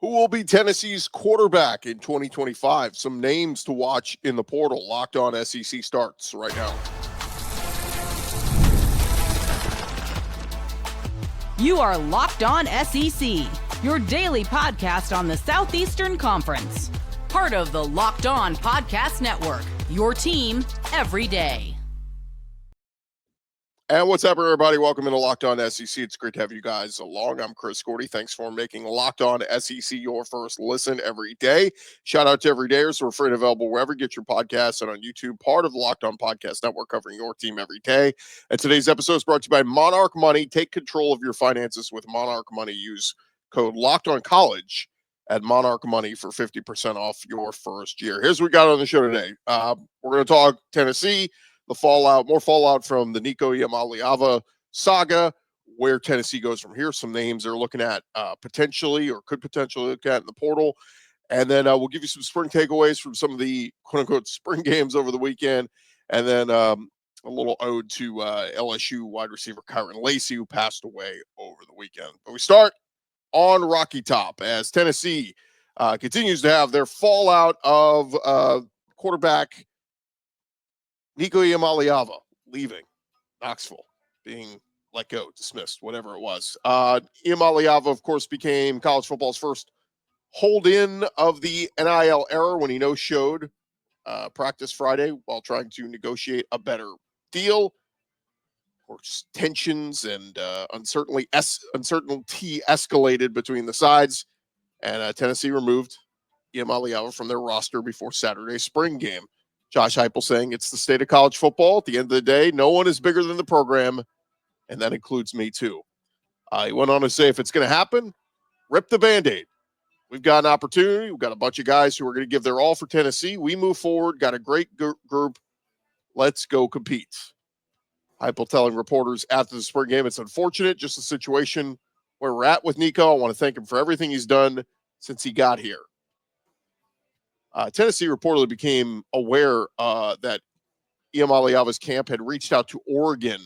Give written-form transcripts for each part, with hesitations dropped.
Who will be Tennessee's quarterback in 2025? Some names to watch in the portal. Locked On SEC starts right now. You are Locked On SEC, your daily podcast on the Southeastern Conference. Part of the Locked On Podcast Network, your team every day. And what's up, everybody? Welcome into Locked On SEC. It's great to have you guys along. I'm Chris Gordy. Thanks for making Locked On SEC your first listen every day. Shout out to everydayers who are free and available wherever you get your podcasts and on YouTube, part of the Locked On Podcast Network, covering your team every day. And today's episode is brought to you by Monarch Money. Take control of your finances with Monarch Money. Use code Locked On College at Monarch Money for 50% off your first year. Here's what we got on the show today. We're going to talk Tennessee. More fallout from the Nico Iamaleava saga, where Tennessee goes from here. Some names they're looking at potentially or could potentially look at in the portal. And then we'll give you some spring takeaways from some of the quote-unquote spring games over the weekend. And then a little ode to LSU wide receiver Kairen Lacy, who passed away over the weekend. But we start on Rocky Top as Tennessee continues to have their fallout of quarterback Nico Iamaleava leaving Knoxville, being let go, dismissed, whatever it was. Iamaleava, of course, became college football's first hold-in of the NIL era when he no-showed practice Friday while trying to negotiate a better deal. Of course, tensions and uncertainty escalated between the sides, and Tennessee removed Iamaleava from their roster before Saturday's spring game. Josh Heupel saying it's the state of college football. At the end of the day, no one is bigger than the program, and that includes me too. He went on to say, if it's going to happen, rip the Band-Aid. We've got an opportunity. We've got a bunch of guys who are going to give their all for Tennessee. We move forward, got a great group. Let's go compete. Heupel telling reporters after the spring game, it's unfortunate, just a situation where we're at with Nico. I want to thank him for everything he's done since he got here. Tennessee reportedly became aware that Iamaleava's camp had reached out to Oregon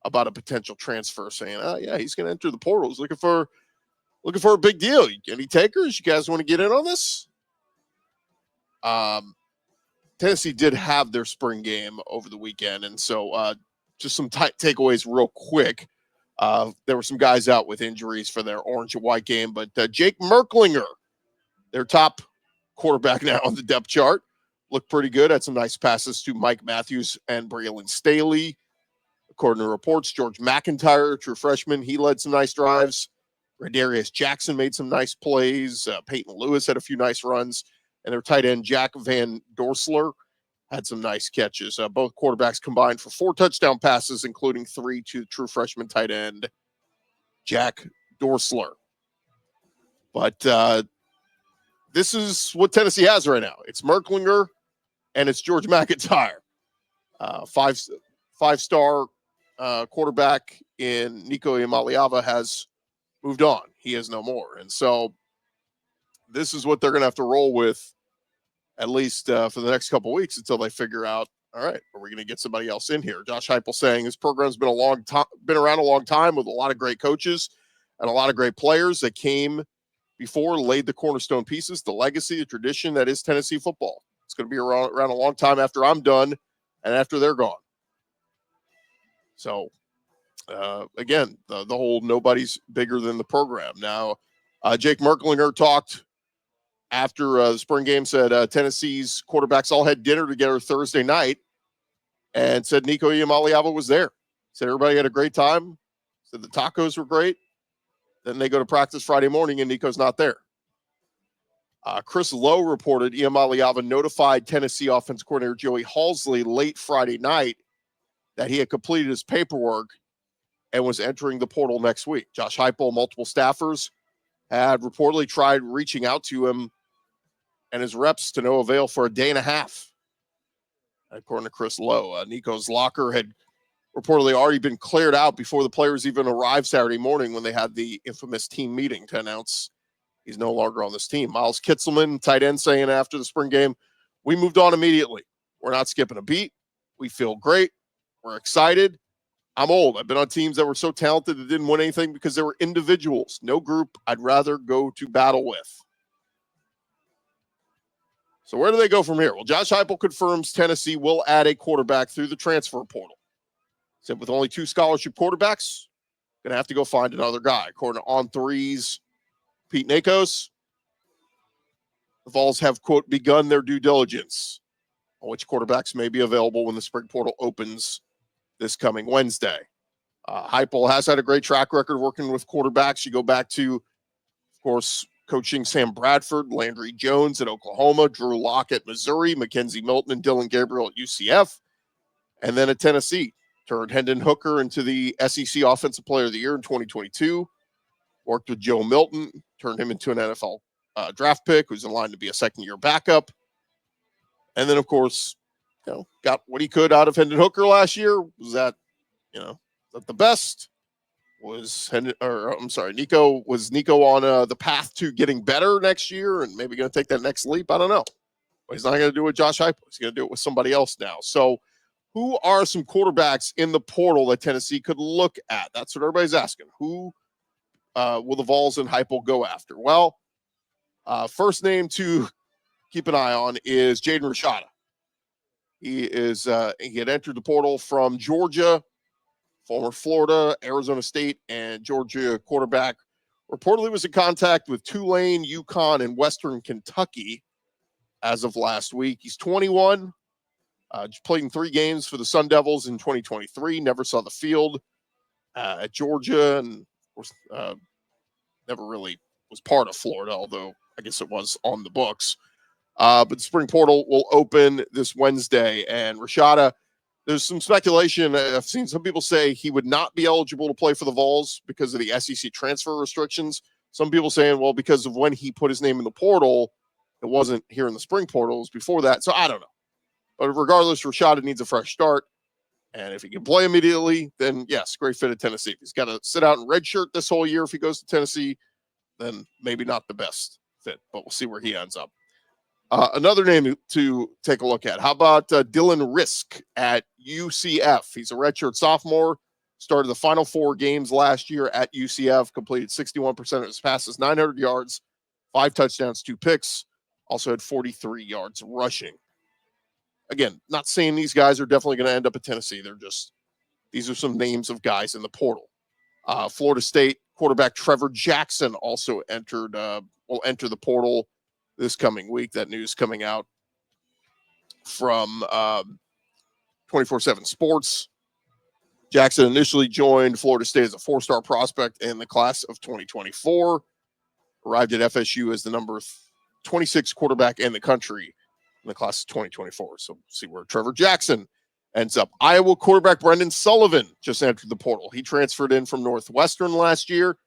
about a potential transfer, saying, yeah, he's going to enter the portal. He's looking for a big deal. Any takers? You guys want to get in on this? Tennessee did have their spring game over the weekend, and so just some takeaways real quick. There were some guys out with injuries for their orange and white game, but Jake Merklinger, their top quarterback now on the depth chart, looked pretty good. Had some nice passes to Mike Matthews and Braylon Staley. According to reports, George McIntyre, true freshman, he led some nice drives. Radarius Jackson made some nice plays. Peyton Lewis had a few nice runs. And their tight end, Jack Van Dorsler, had some nice catches. Both quarterbacks combined for 4 touchdown passes, including 3 to true freshman tight end, Jack Dorsler. But this is what Tennessee has right now. It's Merklinger and it's George McIntyre. Five-star quarterback in Nico Iamaleava has moved on. He is no more. And so this is what they're going to have to roll with at least for the next couple of weeks until they figure out, all right, are we going to get somebody else in here? Josh Heupel saying this program's been around a long time with a lot of great coaches and a lot of great players that came before, laid the cornerstone pieces, the legacy, the tradition that is Tennessee football. It's going to be around a long time after I'm done and after they're gone. So, again, the whole nobody's bigger than the program. Now, Jake Merklinger talked after the spring game, said Tennessee's quarterbacks all had dinner together Thursday night and said Nico Iamaleava was there. Said everybody had a great time. Said the tacos were great. Then they go to practice Friday morning and Nico's not there. Chris Lowe reported Iamaleava notified Tennessee offense coordinator Joey Halsley late Friday night that he had completed his paperwork and was entering the portal next week. Josh Heupel, multiple staffers, had reportedly tried reaching out to him and his reps to no avail for a day and a half. According to Chris Lowe, Nico's locker had reportedly already been cleared out before the players even arrived Saturday morning when they had the infamous team meeting to announce he's no longer on this team. Miles Kitzelman, tight end, saying after the spring game, we moved on immediately. We're not skipping a beat. We feel great. We're excited. I'm old. I've been on teams that were so talented that didn't win anything because they were individuals. No group I'd rather go to battle with. So where do they go from here? Well, Josh Heupel confirms Tennessee will add a quarterback through the transfer portal. Said with only 2 scholarship quarterbacks, going to have to go find another guy. According to On3's Pete Nakos, the Vols have, quote, begun their due diligence on which quarterbacks may be available when the spring portal opens this coming Wednesday. Heupel has had a great track record working with quarterbacks. You go back to, of course, coaching Sam Bradford, Landry Jones at Oklahoma, Drew Lock at Missouri, Mackenzie Milton and Dylan Gabriel at UCF, and then at Tennessee. Turned Hendon Hooker into the SEC Offensive Player of the Year in 2022. Worked with Joe Milton, turned him into an NFL draft pick who's in line to be a second-year backup. And then, of course, got what he could out of Hendon Hooker last year. Was that the best? Was Nico on the path to getting better next year and maybe going to take that next leap? I don't know. But he's not going to do it with Josh Heupel. He's going to do it with somebody else now. So who are some quarterbacks in the portal that Tennessee could look at? That's what everybody's asking. Who will the Vols and Heupel go after? Well, first name to keep an eye on is Jaden Rashada. He had entered the portal from Georgia, former Florida, Arizona State, and Georgia quarterback. Reportedly was in contact with Tulane, UConn, and Western Kentucky as of last week. He's 21. Played in 3 games for the Sun Devils in 2023. Never saw the field at Georgia, and of course, never really was part of Florida, although I guess it was on the books. But the spring portal will open this Wednesday, and Rashada, there's some speculation. I've seen some people say he would not be eligible to play for the Vols because of the SEC transfer restrictions. Some people saying, well, because of when he put his name in the portal, it wasn't here in the spring portal, it was before that. So I don't know. But regardless, Rashada needs a fresh start. And if he can play immediately, then yes, great fit at Tennessee. If he's got to sit out in redshirt this whole year if he goes to Tennessee, then maybe not the best fit, but we'll see where he ends up. Another name to take a look at. How about Dylan Risk at UCF? He's a redshirt sophomore, started the final 4 games last year at UCF, completed 61% of his passes, 900 yards, 5 touchdowns, 2 picks, also had 43 yards rushing. Again, not saying these guys are definitely going to end up at Tennessee. These are some names of guys in the portal. Florida State quarterback Trevor Jackson also will enter the portal this coming week. That news coming out from 24/7 Sports. Jackson initially joined Florida State as a 4-star prospect in the class of 2024. Arrived at FSU as the number 26 quarterback in the country in the class of 2024. So see where Trevor Jackson ends up. Iowa quarterback Brendan Sullivan just entered the portal. He transferred in from Northwestern last year,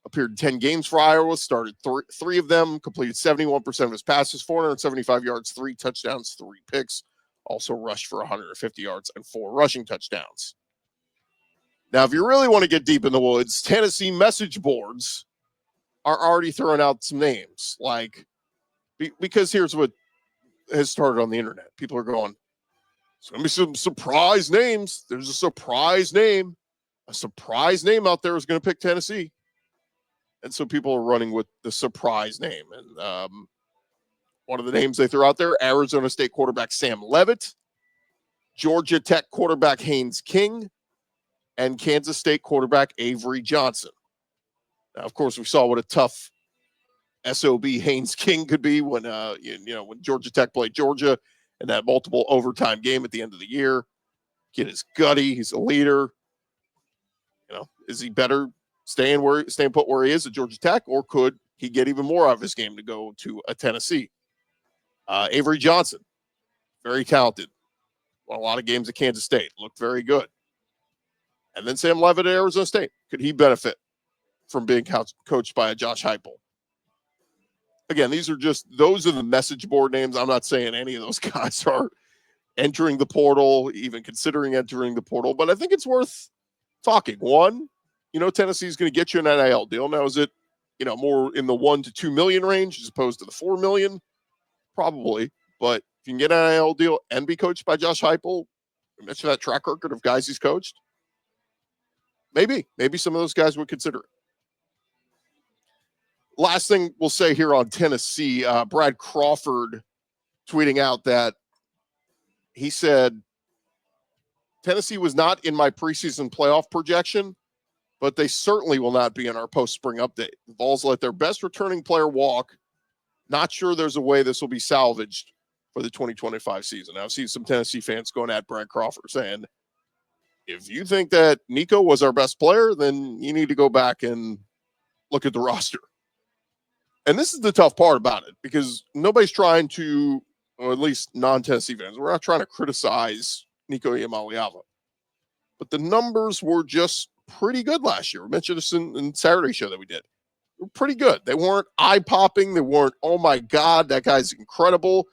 appeared in 10 games for Iowa, started 3 of them, completed 71% of his passes, 475 yards, 3 touchdowns, 3 picks, also rushed for 150 yards and 4 rushing touchdowns. Now, if you really want to get deep in the woods, Tennessee message boards are already throwing out some names, because here's what has started on the internet. People are going, there's going to be some surprise names. There's a surprise name. A surprise name out there is going to pick Tennessee. And so people are running with the surprise name. And one of the names they threw out there, Arizona State quarterback Sam Leavitt, Georgia Tech quarterback Haynes King, and Kansas State quarterback Avery Johnson. Now, of course, we saw what a tough SOB Haynes King could be when when Georgia Tech played Georgia in that multiple overtime game at the end of the year. Kid is gutty. He's a leader. Is he better staying put where he is at Georgia Tech, or could he get even more out of his game to go to a Tennessee? Avery Johnson, very talented. Won a lot of games at Kansas State. Looked very good. And then Sam Leavitt at Arizona State. Could he benefit from being coached by a Josh Heupel? Again, those are the message board names. I'm not saying any of those guys are entering the portal, even considering entering the portal, but I think it's worth talking. One, Tennessee is going to get you an NIL deal. Now, is it, more in the $1 to $2 million range as opposed to the $4 million? Probably. But if you can get an NIL deal and be coached by Josh Heupel, mention that track record of guys he's coached, Maybe some of those guys would consider it. Last thing we'll say here on Tennessee, Brad Crawford tweeting out that he said, Tennessee was not in my preseason playoff projection, but they certainly will not be in our post-spring update. The Vols let their best returning player walk. Not sure there's a way this will be salvaged for the 2025 season. I've seen some Tennessee fans going at Brad Crawford saying, if you think that Nico was our best player, then you need to go back and look at the roster. And this is the tough part about it, because nobody's trying to, or at least non-Tennessee fans, we're not trying to criticize Nico Iamaleava. But the numbers were just pretty good last year. We mentioned this in Saturday show that we did. They were pretty good. They weren't eye-popping. They weren't, oh my God, that guy's incredible.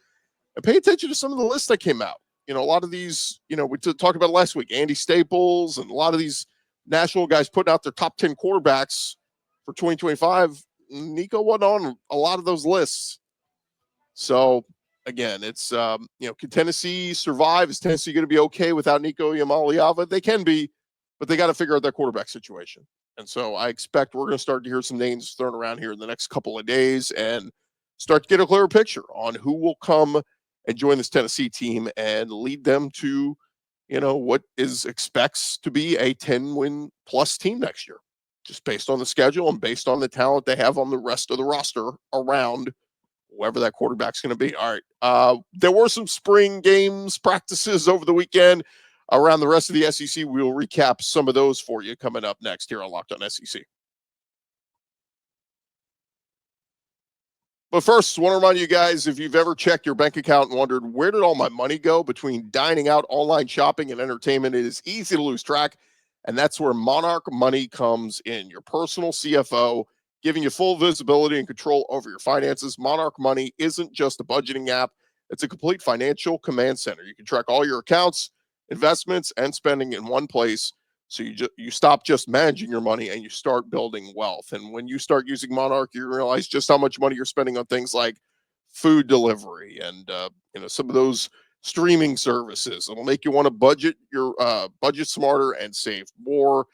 And pay attention to some of the lists that came out. A lot of these, we talked about last week, Andy Staples, and a lot of these national guys putting out their top 10 quarterbacks for 2025. Nico wasn't on a lot of those lists. So, again, it's, can Tennessee survive? Is Tennessee going to be okay without Nico Iamaleava? They can be, but they got to figure out their quarterback situation. And so I expect we're going to start to hear some names thrown around here in the next couple of days and start to get a clearer picture on who will come and join this Tennessee team and lead them to, what expects to be a 10-win plus team next year, just based on the schedule and based on the talent they have on the rest of the roster around whoever that quarterback's going to be. All right. There were some spring games practices over the weekend around the rest of the SEC. We will recap some of those for you coming up next here on Locked On SEC. But first, I want to remind you guys, if you've ever checked your bank account and wondered, where did all my money go between dining out, online shopping, and entertainment, it is easy to lose track. And that's where Monarch Money comes in, your personal CFO, giving you full visibility and control over your finances. Monarch Money isn't just a budgeting app. It's a complete financial command center. You can track all your accounts, investments, and spending in one place. So you stop just managing your money and you start building wealth. And when you start using Monarch, you realize just how much money you're spending on things like food delivery and some of those streaming services. It'll make you want to budget smarter and save more.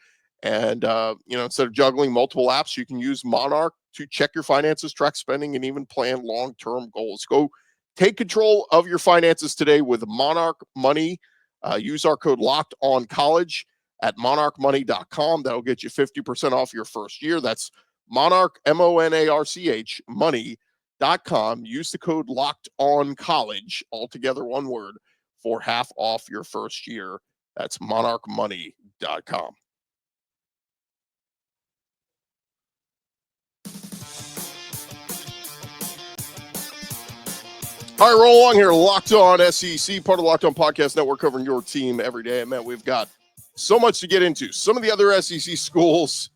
And instead of juggling multiple apps, you can use Monarch to check your finances, track spending, and even plan long-term goals. Go take control of your finances today with Monarch Money. Use our code LOCKEDONCollege at monarchmoney.com. That'll get you 50% off your first year. That's Monarch, MONARCH, money.com. Use the code LOCKEDONCollege, altogether one word, for half off your first year. That's monarchmoney.com. All right, roll along here. Locked On SEC, part of the Locked On Podcast Network, covering your team every day. Man, we've got so much to get into. Some of the other SEC schools,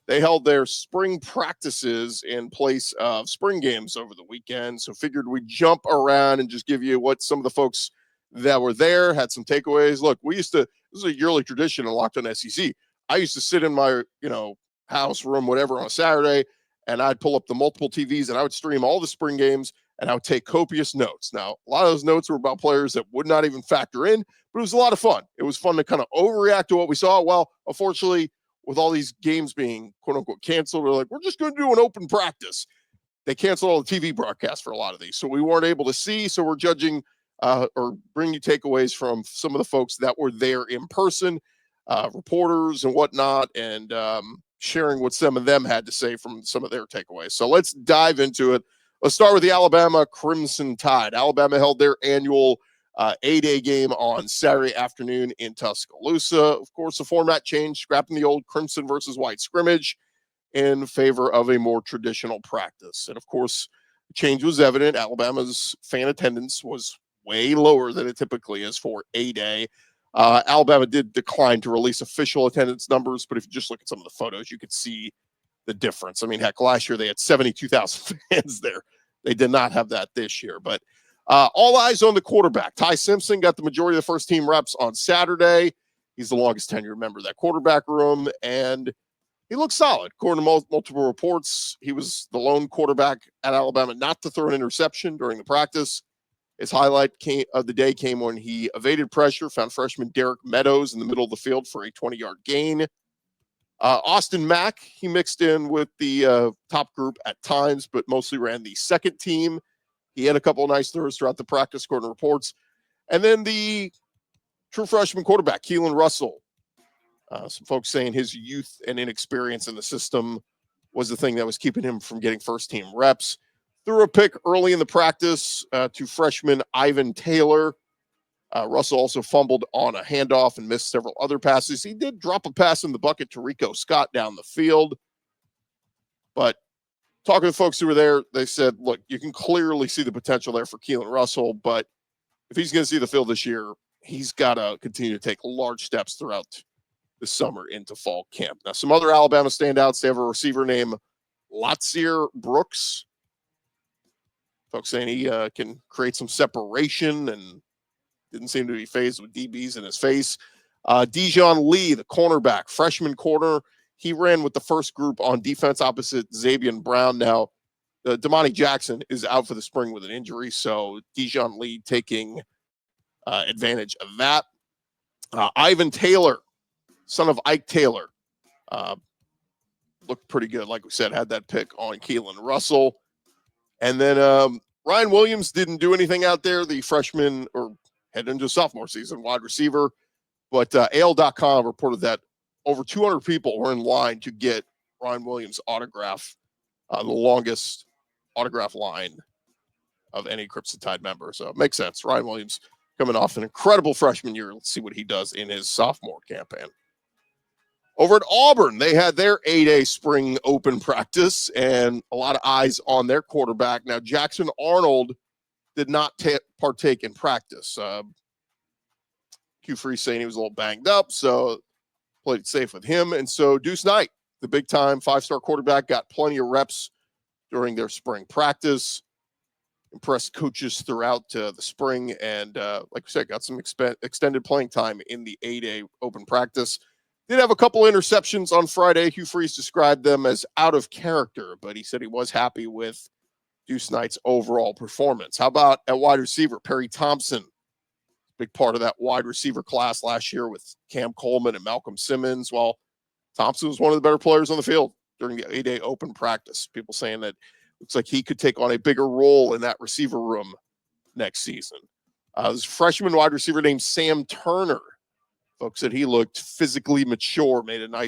they held their spring practices in place of spring games over the weekend. So figured we'd jump around and just give you what some of the folks that were there had some takeaways. Look, this is a yearly tradition in Locked On SEC. I used to sit in my, house, room, whatever, on a Saturday, and I'd pull up the multiple TVs and I would stream all the spring games and I would take copious notes. Now, a lot of those notes were about players that would not even factor in, but it was a lot of fun. It was fun to kind of overreact to what we saw. Well, unfortunately, with all these games being quote unquote canceled, we're just going to do an open practice. They canceled all the TV broadcasts for a lot of these. So we weren't able to see. So we're judging or bring you takeaways from some of the folks that were there in person, reporters and whatnot, and sharing what some of them had to say from some of their takeaways. So let's dive into it. Let's start with the Alabama Crimson Tide. Alabama held their annual A-Day game on Saturday afternoon in Tuscaloosa. Of course, the format changed, scrapping the old crimson versus white scrimmage in favor of a more traditional practice. And of course, the change was evident. Alabama's fan attendance was way lower than it typically is for A-Day. Alabama did decline to release official attendance numbers, but if you just look at some of the photos, you could see the difference. I mean, heck, last year they had 72,000 fans there. They did not have that this year. But all eyes on the quarterback. Ty Simpson got the majority of the first team reps on Saturday. He's the longest tenured member of that quarterback room, and he looks solid. According to multiple reports, he was the lone quarterback at Alabama not to throw an interception during the practice. His highlight of the day came when he evaded pressure, found freshman Derek Meadows in the middle of the field for a 20-yard gain. Austin Mack, he mixed in with the top group at times, but mostly ran the second team. He had a couple of nice throws throughout the practice, according to reports. And then the true freshman quarterback, Keelon Russell. Some folks saying his youth and inexperience in the system was the thing that was keeping him from getting first-team reps. Threw a pick early in the practice to freshman Ivan Taylor. Russell also fumbled on a handoff and missed several other passes. He did drop a pass in the bucket to Rico Scott down the field. But talking to folks who were there, they said, look, you can clearly see the potential there for Keelon Russell, but if he's going to see the field this year, he's got to continue to take large steps throughout the summer into fall camp. Now, some other Alabama standouts, they have a receiver named Latsier Brooks. Folks saying he can create some separation and didn't seem to be phased with DBs in his face. Dijon Lee, the cornerback, freshman corner, he ran with the first group on defense opposite Xavier Brown. Now, Damani Jackson is out for the spring with an injury, so Dijon Lee taking advantage of that. Ivan Taylor, son of Ike Taylor, looked pretty good. Like we said, had that pick on Keelon Russell. And then Ryan Williams didn't do anything out there, the freshman, or heading into sophomore season, wide receiver. But AL.com reported that over 200 people were in line to get Ryan Williams' autograph, the longest autograph line of any Crimson Tide member. So it makes sense. Ryan Williams coming off an incredible freshman year. Let's see what he does in his sophomore campaign. Over at Auburn, they had their 8A spring open practice and a lot of eyes on their quarterback. Now, Jackson Arnold did not partake in practice. Q3 saying he was a little banged up, so played it safe with him. And so Deuce Knight, the big-time five-star quarterback, got plenty of reps during their spring practice, impressed coaches throughout the spring, and like I said, got some extended playing time in the 8A open practice. Did have a couple interceptions on Friday. Hugh Freeze described them as out of character, but he said he was happy with Deuce Knight's overall performance. How about at wide receiver, Perry Thompson? Big part of that wide receiver class last year with Cam Coleman and Malcolm Simmons. Well, Thompson was one of the better players on the field during the 8A open practice. People saying that looks like he could take on a bigger role in that receiver room next season. This freshman wide receiver named Sam Turner. Folks said he looked physically mature, made a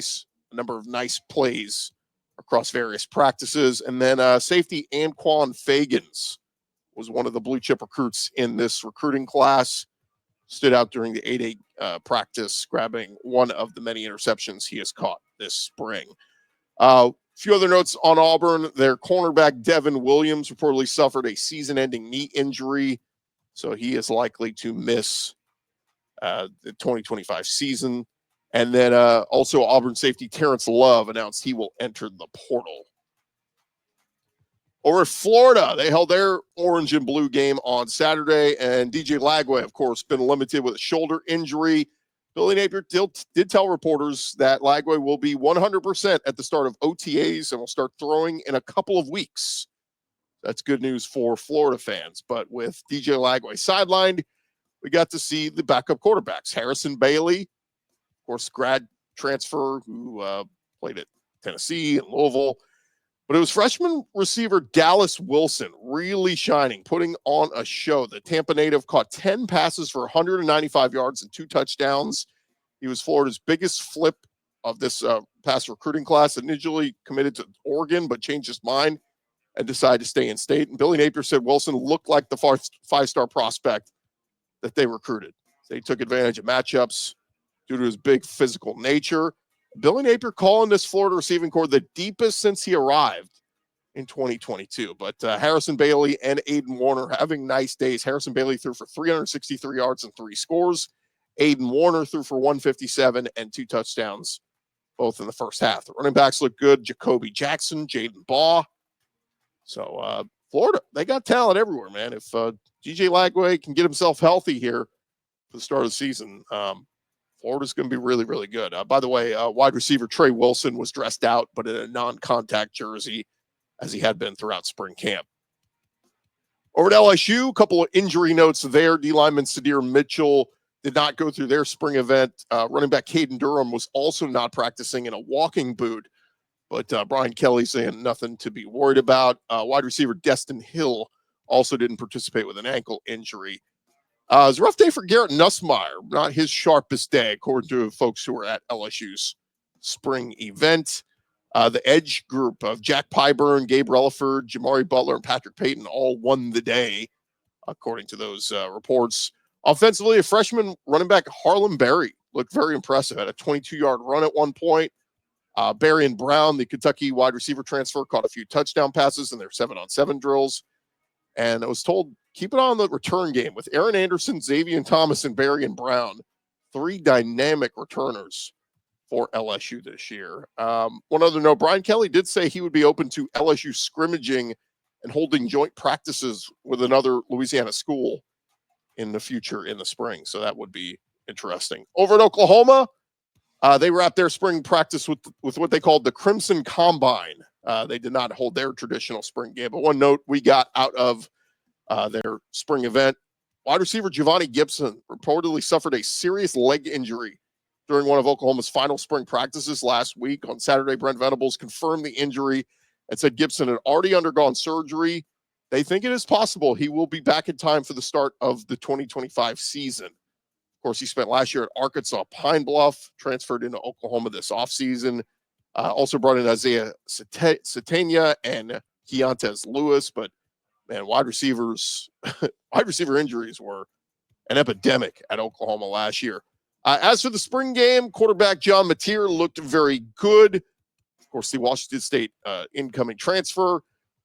number of nice plays across various practices. And then safety Anquan Fagans was one of the blue chip recruits in this recruiting class. Stood out during the 8A practice, grabbing one of the many interceptions he has caught this spring. A few other notes on Auburn. Their cornerback, Devin Williams, reportedly suffered a season-ending knee injury, so he is likely to miss the 2025 season. And then also Auburn safety Terrence Love announced he will enter the portal. Over at Florida, they held their orange and blue game on Saturday, and DJ Lagway, of course, been limited with a shoulder injury. Billy Napier did tell reporters that Lagway will be 100% at the start of OTAs and will start throwing in a couple of weeks. That's good news for Florida fans. But with DJ Lagway sidelined, we got to see the backup quarterbacks. Harrison Bailey, of course, grad transfer who played at Tennessee and Louisville. But it was freshman receiver Dallas Wilson really shining, putting on a show. The Tampa native caught 10 passes for 195 yards and 2 touchdowns. He was Florida's biggest flip of this past recruiting class. Initially committed to Oregon, but changed his mind and decided to stay in state. And Billy Napier said Wilson looked like the five-star prospect that they recruited. They took advantage of matchups due to his big physical nature. Billy Napier calling this Florida receiving corps the deepest since he arrived in 2022. But Harrison Bailey and Aiden Warner having nice days. Harrison Bailey threw for 363 yards and 3 scores. Aiden Warner threw for 157 and 2 touchdowns, both in the first half. The running backs look good. Jacoby Jackson, Jaden Baugh. So Florida, they got talent everywhere, man. If DJ Lagway can get himself healthy here for the start of the season, Florida's going to be really, really good. By the way, wide receiver Trey Wilson was dressed out, but in a non-contact jersey, as he had been throughout spring camp. Over at LSU, a couple of injury notes there. D lineman Sadir Mitchell did not go through their spring event. Running back Caden Durham was also not practicing in a walking boot, but Brian Kelly saying nothing to be worried about. Wide receiver Destin Hill also didn't participate with an ankle injury. It was a rough day for Garrett Nussmeier, not his sharpest day, according to folks who were at LSU's spring event. The edge group of Jack Pyburn, Gabe Relaford, Jamari Butler, and Patrick Payton all won the day, according to those reports. Offensively, a freshman running back Harlem Berry looked very impressive. Had a 22-yard run at one point. Berry and Brown, the Kentucky wide receiver transfer, caught a few touchdown passes in their 7-on-7 drills. And I was told, keep it on the return game with Aaron Anderson, Xavier Thomas, and Berry and Brown. 3 dynamic returners for LSU this year. One other note, Brian Kelly did say he would be open to LSU scrimmaging and holding joint practices with another Louisiana school in the future in the spring. So that would be interesting. Over at Oklahoma, they wrapped their spring practice with what they called the Crimson Combine. They did not hold their traditional spring game. But one note we got out of their spring event, wide receiver Giovanni Gibson reportedly suffered a serious leg injury during one of Oklahoma's final spring practices last week. On Saturday, Brent Venables confirmed the injury and said Gibson had already undergone surgery. They think it is possible he will be back in time for the start of the 2025 season. Of course, he spent last year at Arkansas Pine Bluff, transferred into Oklahoma this offseason. Also brought in Isaiah Satania and Keontae Lewis, but man, wide receiver injuries were an epidemic at Oklahoma last year. As for the spring game, quarterback John Mateer looked very good. Of course, the Washington State incoming transfer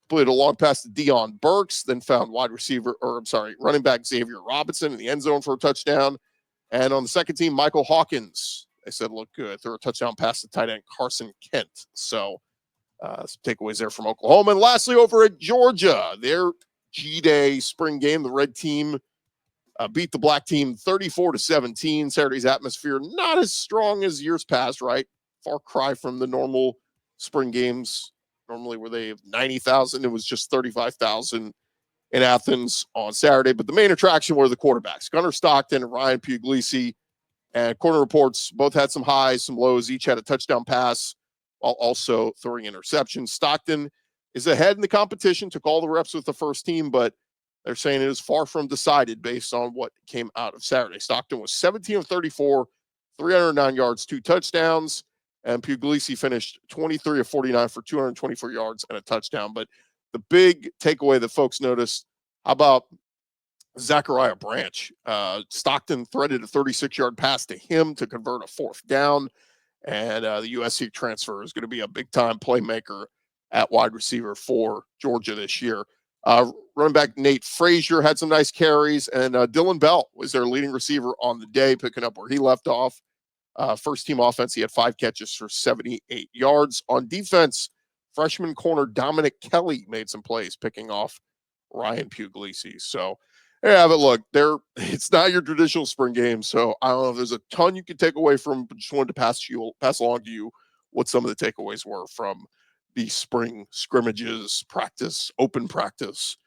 played a long pass to Deion Burks, then found running back Xavier Robinson in the end zone for a touchdown. And on the second team, Michael Hawkins, they said looked good. Threw a touchdown pass to tight end Carson Kent. So some takeaways there from Oklahoma. And lastly, over at Georgia, their G-Day spring game, the red team beat the black team 34-17. Saturday's atmosphere not as strong as years past, right? Far cry from the normal spring games. Normally where they have 90,000, it was just 35,000 in Athens on Saturday. But the main attraction were the quarterbacks, Gunnar Stockton and Ryan Puglisi. And corner reports both had some highs, some lows. Each had a touchdown pass while also throwing interceptions. Stockton is ahead in the competition, took all the reps with the first team, but they're saying it is far from decided based on what came out of Saturday. Stockton was 17 of 34, 309 yards, 2 touchdowns. And Puglisi finished 23 of 49 for 224 yards and a touchdown. But the big takeaway that folks noticed, how about Zachariah Branch? Stockton threaded a 36-yard pass to him to convert a 4th down. And the USC transfer is going to be a big-time playmaker at wide receiver for Georgia this year. Running back Nate Frazier had some nice carries, and Dylan Bell was their leading receiver on the day, picking up where he left off. First team offense, he had 5 catches for 78 yards. On defense, freshman corner Dominic Kelly made some plays, picking off Ryan Puglisi. So there you have it. Look, it's not your traditional spring game, so I don't know if there's a ton you can take away from, but just wanted to pass along to you what some of the takeaways were from the spring scrimmages, practice, open practice,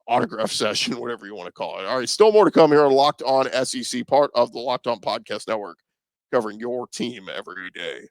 autograph session, whatever you want to call it. All right, still more to come here on Locked On SEC, part of the Locked On Podcast Network, covering your team every day.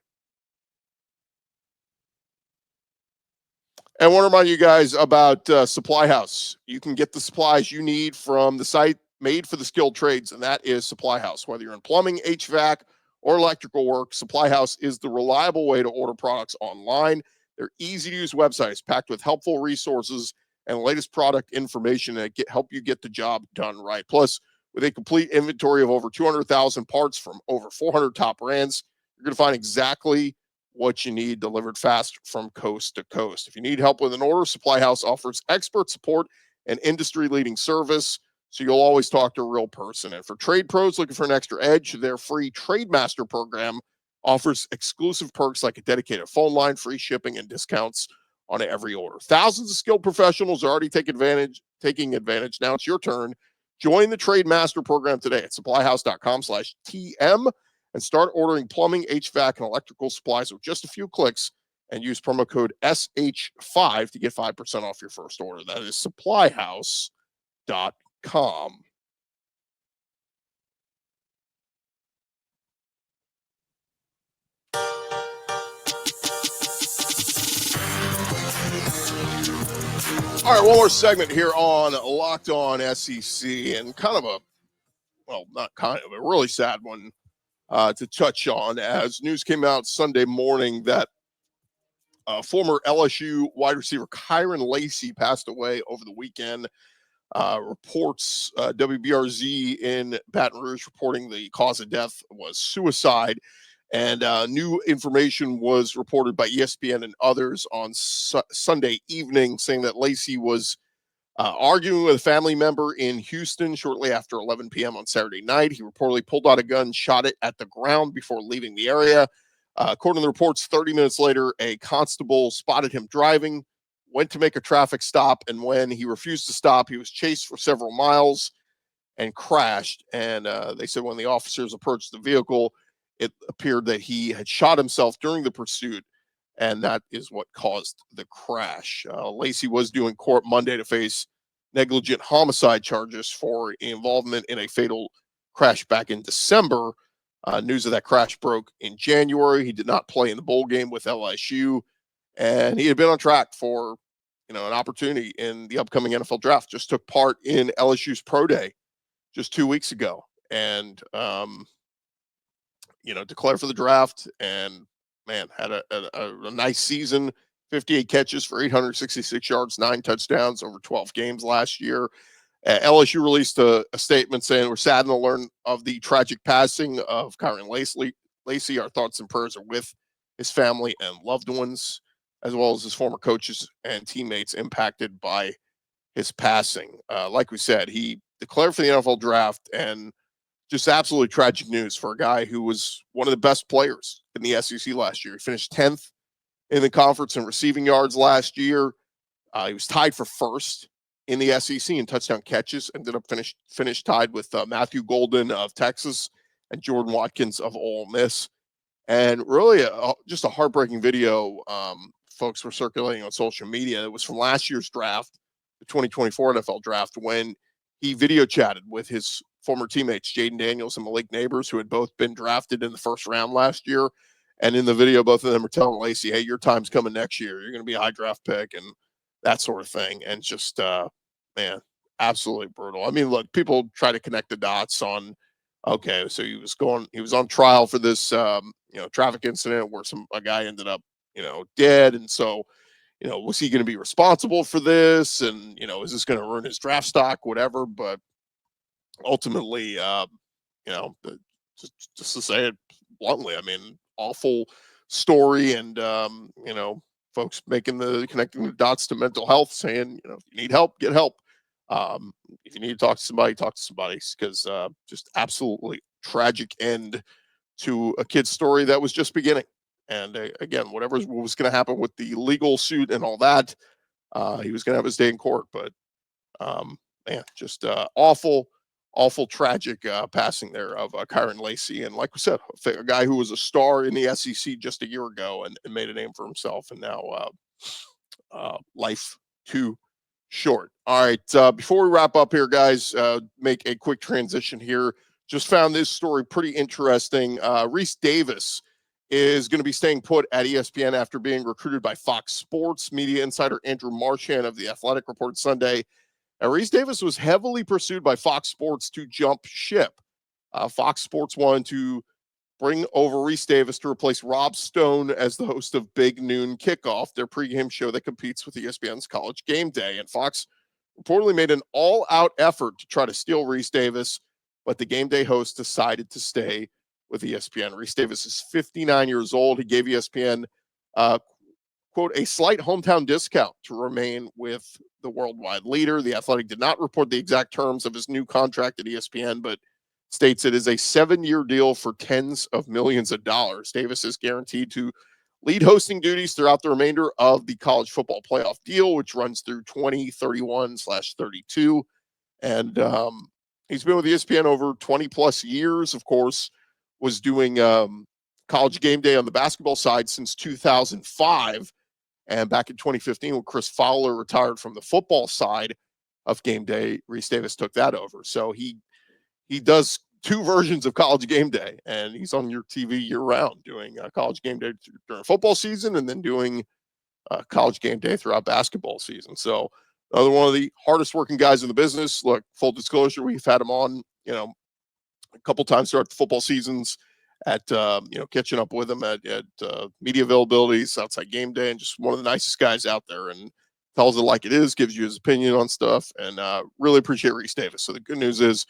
And I want to remind you guys about Supply House. You can get the supplies you need from the site made for the skilled trades, and that is Supply House. Whether you're in plumbing, HVAC, or electrical work, Supply House is the reliable way to order products online. They're easy-to-use websites packed with helpful resources and latest product information that help you get the job done right. Plus, with a complete inventory of over 200,000 parts from over 400 top brands, you're going to find exactly what you need delivered fast from coast to coast. If you need help with an order, Supply House offers expert support and industry-leading service, so you'll always talk to a real person. And for trade pros looking for an extra edge, their free Trade Master program offers exclusive perks like a dedicated phone line, free shipping, and discounts on every order. Thousands of skilled professionals are already taking advantage. Now it's your turn. Join the Trade Master program today at supplyhouse.com/TM and start ordering plumbing, HVAC, and electrical supplies with just a few clicks, and use promo code SH5 to get 5% off your first order. That is supplyhouse.com. All right, one more segment here on Locked On SEC, and kind of a, well, not kind of, a really sad one to touch on, as news came out Sunday morning that former LSU wide receiver Kairen Lacy passed away over the weekend. Reports WBRZ in Baton Rouge reporting the cause of death was suicide. And new information was reported by ESPN and others on Sunday evening, saying that Lacy was arguing with a family member in Houston shortly after 11 p.m. on Saturday night. He reportedly pulled out a gun, shot it at the ground before leaving the area. According to the reports, 30 minutes later, a constable spotted him driving, went to make a traffic stop, and when he refused to stop, he was chased for several miles and crashed. And they said when the officers approached the vehicle, it appeared that he had shot himself during the pursuit, and that is what caused the crash. Lacy was due in court Monday to face negligent homicide charges for involvement in a fatal crash back in December. News of that crash broke in January. He did not play in the bowl game with LSU, and he had been on track for, an opportunity in the upcoming NFL draft. Just took part in LSU's pro day just 2 weeks ago, and declared for the draft, and man, had a nice season. 58 catches for 866 yards, 9 touchdowns over 12 games last year. LSU released a statement saying, "We're saddened to learn of the tragic passing of Kairen Lacy. Our thoughts and prayers are with his family and loved ones, as well as his former coaches and teammates impacted by his passing." Like we said, he declared for the NFL draft, and just absolutely tragic news for a guy who was one of the best players in the SEC last year. He finished 10th in the conference in receiving yards last year. He was tied for first in the SEC in touchdown catches, ended up finished tied with Matthew Golden of Texas and Jordan Watkins of Ole Miss. And really just a heartbreaking video folks were circulating on social media. It was from last year's draft, the 2024 NFL draft, when he video chatted with his former teammates, Jaden Daniels and Malik Neighbors, who had both been drafted in the first round last year. And in the video, both of them are telling Lacy, "Hey, your time's coming next year. You're going to be a high draft pick," and that sort of thing. And just, man, absolutely brutal. I mean, look, people try to connect the dots on, okay, so he was on trial for this, traffic incident where a guy ended up, dead. And so, was he going to be responsible for this? And, is this going to ruin his draft stock, whatever? But ultimately, just to say it bluntly, I mean, awful story. And, folks connecting the dots to mental health, saying, if you need help, get help. If you need to talk to somebody, because just absolutely tragic end to a kid's story that was just beginning. And again, whatever was going to happen with the legal suit and all that, he was going to have his day in court. But man, just awful, tragic passing there of Kairen Lacy. And like we said, a guy who was a star in the SEC just a year ago and made a name for himself, and now life too short. All right, before we wrap up here, guys, make a quick transition here. Just found this story pretty interesting. Reese Davis is going to be staying put at ESPN after being recruited by Fox Sports. Media insider Andrew Marchand of The Athletic reported Sunday Reese Davis was heavily pursued by Fox Sports to jump ship. Fox Sports wanted to bring over Reese Davis to replace Rob Stone as the host of Big Noon Kickoff, their pregame show that competes with ESPN's College Game Day. And Fox reportedly made an all-out effort to try to steal Reese Davis, but the Game Day host decided to stay with ESPN. Reese Davis is 59 years old. He gave ESPN, quote, a slight hometown discount to remain with the worldwide leader. The Athletic did not report the exact terms of his new contract at ESPN, but states it is a 7-year deal for tens of millions of dollars. Davis is guaranteed to lead hosting duties throughout the remainder of the college football playoff deal, which runs through 2031/32. And he's been with ESPN over 20 plus years. Of course, was doing College Game Day on the basketball side since 2005. And back in 2015, when Chris Fowler retired from the football side of Game Day, Reese Davis took that over. So he does two versions of College Game Day, and he's on your TV year round doing College Game Day during football season and then doing College Game Day throughout basketball season. So another one of the hardest working guys in the business. Look, full disclosure, we've had him on, a couple times throughout the football seasons at, catching up with him at media availabilities, outside game day, and just one of the nicest guys out there, and tells it like it is, gives you his opinion on stuff, and really appreciate Reese Davis. So the good news is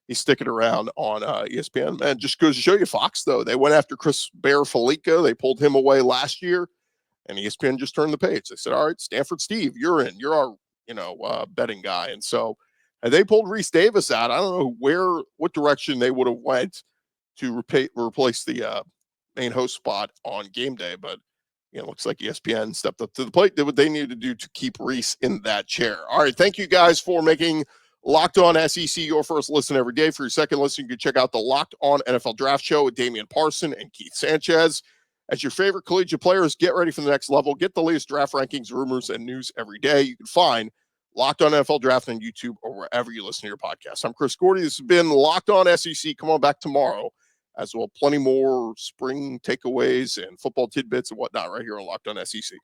he's sticking around on ESPN. Man, just goes to show you, Fox, though, they went after Chris Bear-Felica. They pulled him away last year, and ESPN just turned the page. They said, all right, Stanford Steve, you're in. You're our, betting guy. And so they pulled Reese Davis out. I don't know what direction they would have went to replace the main host spot on game day, but looks like ESPN stepped up to the plate, did what they needed to do to keep Reese in that chair. All right, thank you guys for making Locked On SEC your first listen every day. For your second listen, you can check out the Locked On NFL Draft Show with Damian Parson and Keith Sanchez. As your favorite collegiate players get ready for the next level, get the latest draft rankings, rumors, and news every day. You can find Locked On NFL Draft on YouTube or wherever you listen to your podcast. I'm Chris Gordy. This has been Locked On SEC. Come on back tomorrow, as well. Plenty more spring takeaways and football tidbits and whatnot right here on Locked On SEC.